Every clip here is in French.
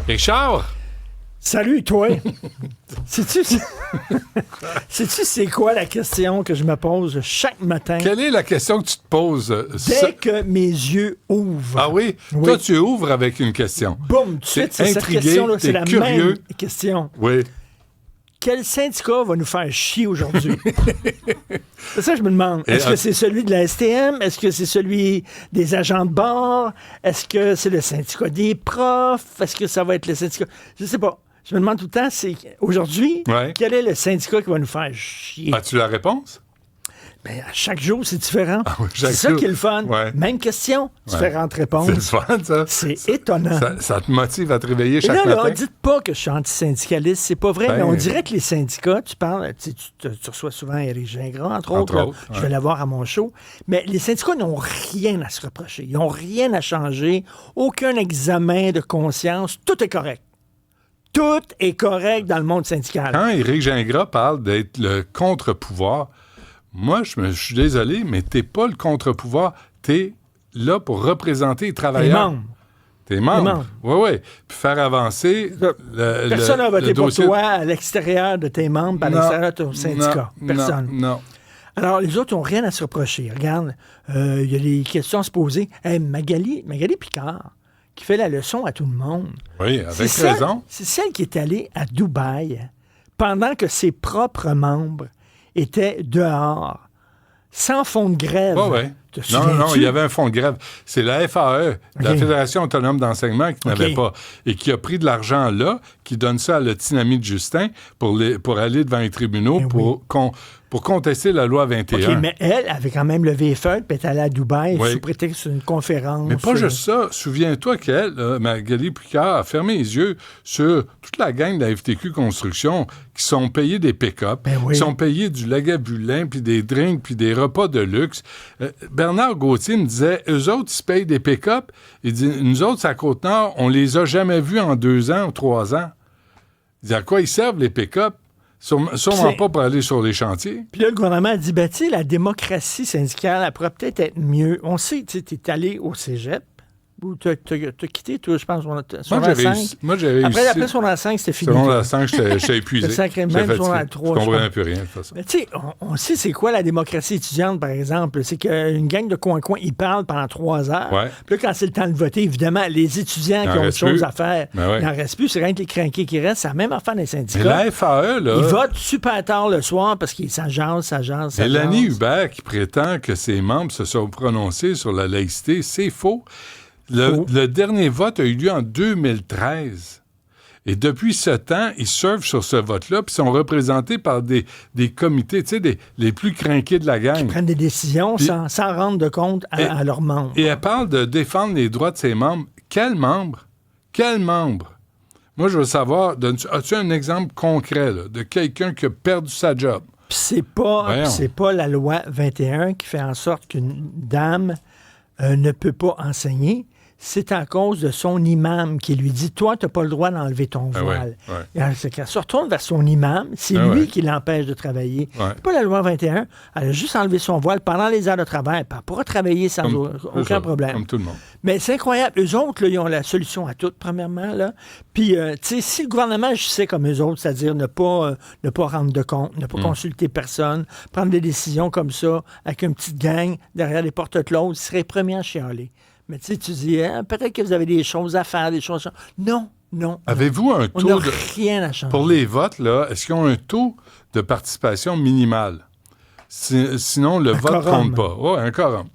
Richard! Salut, toi! Sais-tu c'est quoi la question que je me pose chaque matin? Quelle est la question que tu te poses? Dès que mes yeux ouvrent. Ah oui? Toi, tu ouvres avec une question. Boum, tout de suite, c'est cette question-là. C'est la même question. Oui. Quel syndicat va nous faire chier aujourd'hui? C'est ça que je me demande. Est-ce que c'est celui de la STM? Est-ce que c'est celui des agents de bord? Est-ce que c'est le syndicat des profs? Est-ce que ça va être le syndicat? Je sais pas. Je me demande tout le temps, aujourd'hui, quel est le syndicat qui va nous faire chier? As-tu la réponse? Ben, à chaque jour, c'est différent. Ah oui, c'est ça qui est le fun. Ouais. Même question, différentes réponses. C'est le fun, ça. C'est étonnant. Ça te motive à te réveiller chaque matin? Là, dites pas que je suis antisyndicaliste. C'est pas vrai, mais on dirait que les syndicats, tu parles, tu reçois souvent Éric Gingras, entre autres. Je vais l'avoir à mon show. Mais les syndicats n'ont rien à se reprocher. Ils n'ont rien à changer. Aucun examen de conscience. Tout est correct. Tout est correct dans le monde syndical. Quand Éric Gingras parle d'être le contre-pouvoir, moi, je suis désolé, mais t'es pas le contre-pouvoir. T'es là pour représenter les travailleurs. Tes membres. Oui. Puis faire avancer Personne n'a voté pour dossier. toi à l'extérieur de tes membres, à l'extérieur de ton syndicat. Personne. Non. Alors, les autres n'ont rien à se reprocher. Regarde, il y a des questions à se poser. Hey, Magali Picard, qui fait la leçon à tout le monde. Oui, avec raison. C'est celle qui est allée à Dubaï pendant que ses propres membres étaient dehors, sans fonds de grève. Oui. Non, il y avait un fonds de grève. C'est la FAE, la Fédération autonome d'enseignement, qui n'avait pas. Et qui a pris de l'argent là, qui donne ça à le petit ami de Justin pour aller devant les tribunaux pour contester la loi 21. OK, mais elle avait quand même levé les feuilles puis est allée à Dubaï sous prétexte d'une conférence. Mais pas juste ça. Souviens-toi qu'elle, Magali Picard, a fermé les yeux sur toute la gang de la FTQ Construction qui sont payés des pick-up, qui sont payés du lagavulin, puis des drinks, puis des repas de luxe. Bernard Gauthier me disait, eux autres, ils se payent des pick-up. Il dit, nous autres, à Côte-Nord, on les a jamais vus en 2 ans ou 3 ans. Il dit, à quoi ils servent, les pick-up? Sûrement pas pour aller sur les chantiers. Puis là, le gouvernement a dit, la démocratie syndicale, elle pourrait peut-être être mieux. On sait, tu es allé au cégep, ou tu as quitté, toi, je pense, Moi, j'ai réussi. Après secondaire 5, c'était fini. Secondaire 5, j'étais épuisé. Même secondaire 3. Je comprenais plus rien, de toute façon. Mais tu sais, on sait c'est quoi la démocratie étudiante, par exemple. C'est qu'une gang de coin-coin, ils parlent pendant 3 heures. Ouais. Puis là, quand c'est le temps de voter, évidemment, les étudiants qui ont autre chose à faire, il n'en reste plus. C'est rien que les crinqués qui restent. C'est la même affaire des syndicats. Mais la FAE, là... Ils votent super tard le soir parce qu'ils s'agencent. Mélanie Hubert, qui prétend que ses membres se sont prononcés sur la laïcité, c'est faux. Le dernier vote a eu lieu en 2013. Et depuis ce temps, ils surfent sur ce vote-là, puis sont représentés par des comités, tu sais, les plus crinqués de la gang. Qui prennent des décisions sans rendre de compte à leurs membres. Et elle parle de défendre les droits de ses membres. Quels membres? Moi, je veux savoir, as-tu un exemple concret là, de quelqu'un qui a perdu sa job? Puis c'est pas la loi 21 qui fait en sorte qu'une dame ne peut pas enseigner. C'est à cause de son imam qui lui dit « Toi, tu n'as pas le droit d'enlever ton voile. » C'est qu'elle se retourne vers son imam. C'est lui qui l'empêche de travailler. C'est pas la loi 21. Elle a juste enlevé son voile pendant les heures de travail. Elle pourra travailler sans aucun problème. Comme tout le monde. Mais c'est incroyable. Eux autres, là, ils ont la solution à tout, premièrement. Là. Puis, tu sais, si le gouvernement agissait comme eux autres, c'est-à-dire ne pas rendre de compte, ne pas consulter personne, prendre des décisions comme ça, avec une petite gang derrière les portes closes, ils seraient premiers à chialer. Mais tu sais, tu dis, peut-être que vous avez des choses à faire, des choses à changer. Non. Avez-vous un taux on n'a rien à changer. Pour les votes, là, est-ce qu'ils ont un taux de participation minimal? Sinon, le vote ne compte pas. Oui, un quorum.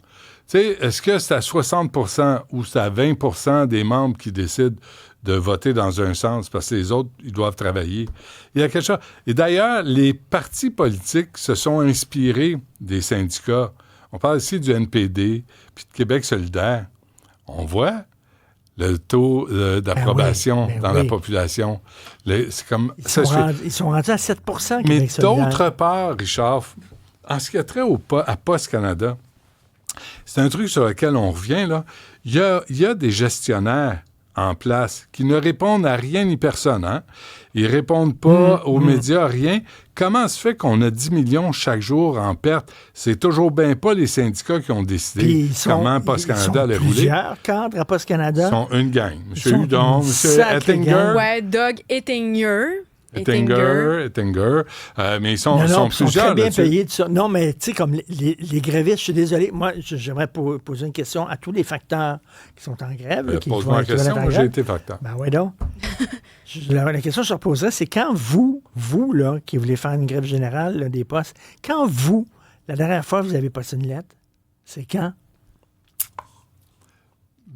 Tu sais, est-ce que c'est à 60% ou c'est à 20% des membres qui décident de voter dans un sens parce que les autres, ils doivent travailler? Il y a quelque chose. Et d'ailleurs, les partis politiques se sont inspirés des syndicats. On parle ici du NPD puis de Québec solidaire. On voit le taux d'approbation dans la population. C'est comme, ils sont rendus à 7%. Mais d'autre part, Richard, en ce qui a trait à Poste Canada, c'est un truc sur lequel on revient, là. Il y a des gestionnaires en place qui ne répondent à rien ni personne, hein? Ils répondent pas aux médias, rien. Comment se fait qu'on a 10 millions chaque jour en perte? C'est toujours bien pas les syndicats qui ont décidé comment Post Canada allait rouler. Plusieurs cadres à Post Canada. Ils sont une gang. M. Hudon, M. Ettinger. Ouais, Doug Ettinger. Mais ils sont plusieurs. Ils sont très bien payés de ça. Non, mais tu sais, comme les grévistes, je suis désolé. Moi, j'aimerais poser une question à tous les facteurs qui sont en grève. Pose-moi une question, moi j'ai été facteur. Ben oui, donc. La question que je leur poserais, c'est quand vous, là, qui voulez faire une grève générale là, des postes, quand vous, la dernière fois, vous avez passé une lettre, c'est quand?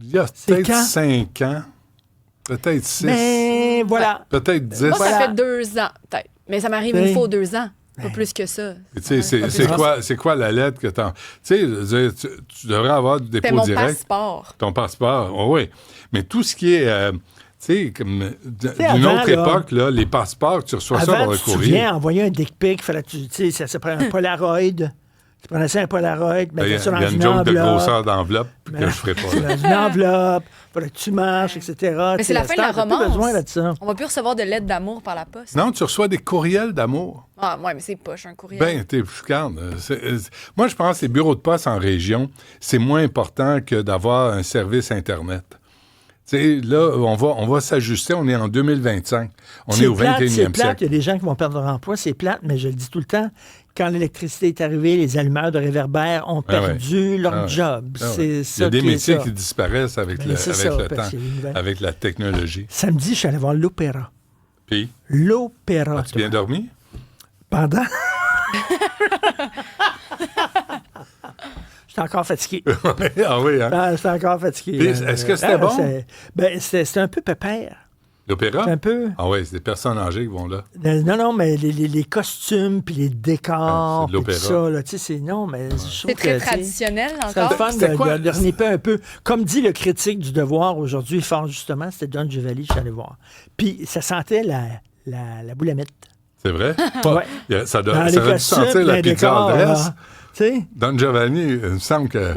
Il y a peut-être 5 ans. Peut-être 6. Mais voilà. Peut-être 10. Moi, ça fait 2 ans, peut-être. Mais ça m'arrive une fois aux 2 ans. Pas plus que ça. C'est quoi la lettre que tu sais, tu devrais avoir du dépôt direct. Mon passeport. Ton passeport, oui. Mais tout ce qui est... tu sais, comme d'une autre époque, là, les passeports, tu reçois ça par le courrier. Tu viens envoyer un dick pic, tu sais, ça s'appelle un Polaroid. Tu prenais ça un Polaroid, mettais ça dans une enveloppe. Il y a une joke de grosseur d'enveloppe que je ne ferai pas. Dans une enveloppe, il fallait que tu marches, etc. Mais c'est la fin de la romance. Besoin de ça. On va plus recevoir de lettres d'amour par la poste. Non, tu reçois des courriels d'amour. Ah, ouais, mais c'est poche, un courriel. Ben, regarde. Moi, je pense que les bureaux de poste en région, c'est moins important que d'avoir un service Internet. Tu sais, là, on va s'ajuster. On est en 2025. On est au 21e siècle. C'est plate. Il y a des gens qui vont perdre leur emploi. C'est plate, mais je le dis tout le temps. Quand l'électricité est arrivée, les allumeurs de réverbères ont perdu leur job. C'est ça. Il y a des métiers qui disparaissent avec le temps, avec la technologie. Samedi, je suis allé voir l'opéra. Puis? L'opéra. As-tu bien dormi? Pendant? J'étais encore fatigué. Ah oui, hein? J'étais encore fatigué. Puis, est-ce que c'était bon? C'était un peu pépère. L'opéra? Un peu. Ah oui, c'est des personnes âgées qui vont là. Non, mais les costumes, puis les décors, puis tout ça, là, tu sais, c'est... Non, mais... C'est très traditionnel, encore. C'est le fun de reniper un peu. Comme dit le critique du Devoir aujourd'hui, fort justement, c'était Don Giovanni, je suis allé voir. Puis ça sentait la boulamette. C'est vrai? Ouais. Ça doit sentir la pizza en dresse. T'sais? Don Giovanni, il me semble que...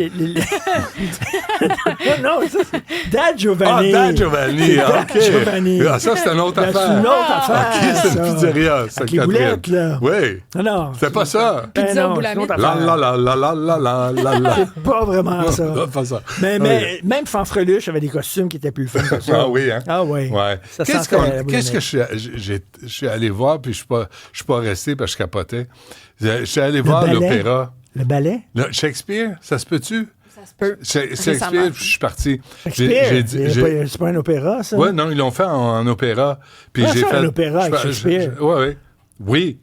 non, ça, c'est Dad Giovanni. Ah, Dad Giovanni, OK. Giovanni. Ah, ça, c'est une autre affaire. C'est une autre affaire. OK, c'est une pizzeria. Avec les boulettes, là. Oui. Non. C'est pas ça. Pizza boulamette. C'est pas vraiment ça. Non, pas ça. Mais même Fanfreluche avait des costumes qui étaient plus fun que ça. Ah oui, hein? Ah oui. Ouais. Qu'est-ce que je suis allé voir, puis je suis pas resté parce que je capotais. Je suis allé voir l'opéra. Le ballet? Shakespeare, ça se peut-tu? Ça se peut. Shakespeare, je suis parti. Shakespeare, c'est pas un opéra, ça? Oui, non, ils l'ont fait en opéra. Puis j'ai fait un opéra avec Shakespeare. Oui.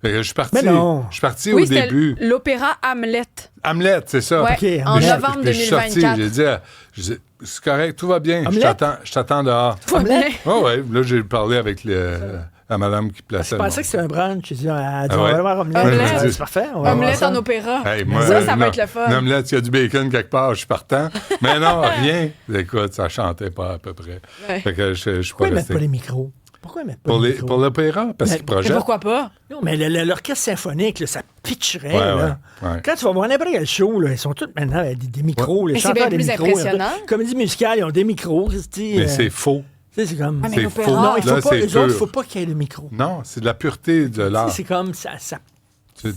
Je suis parti. Mais non. Je suis parti au début. L'opéra Hamlet. Hamlet, c'est ça. Ouais, okay, en novembre 2024. Je suis sorti, j'ai dit, c'est correct, tout va bien. Je t'attends dehors. Tout va bien. Oui. Là, j'ai parlé avec la madame qui plaçait. Je pensais que c'était un brunch. J'ai dit, on va voir Omelette. C'est parfait. Omelette en opéra. Hey, ça va être le fun. Une omelette, il y a du bacon quelque part, je suis partant. Mais non, rien. Écoute, ça chantait pas à peu près. Ouais. Fait que je suis pas resté. Pourquoi ils mettent pas les micros? Pourquoi ils mettent pas les micros? Pour l'opéra? Parce qu'ils projettent. Mais pourquoi pas? Non, mais l'orchestre symphonique, là, ça pitcherait. Ouais. Quand tu vas voir n'importe quel show, là, ils sont tous maintenant avec des micros. Les chanteurs c'est bien des plus micros. impressionnant. Comédie musicale, ils ont des micros. Mais c'est faux. C'est comme... c'est faux. Non, il faut faut pas qu'il y ait le micro. Non, c'est de la pureté de l'art. C'est comme ça.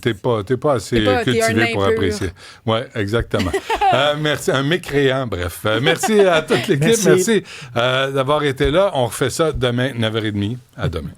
T'es pas assez cultivé pour apprécier. Oui, exactement. Merci. Un mécréant, bref. Merci à toute l'équipe. Merci d'avoir été là. On refait ça demain, 9h30. À demain.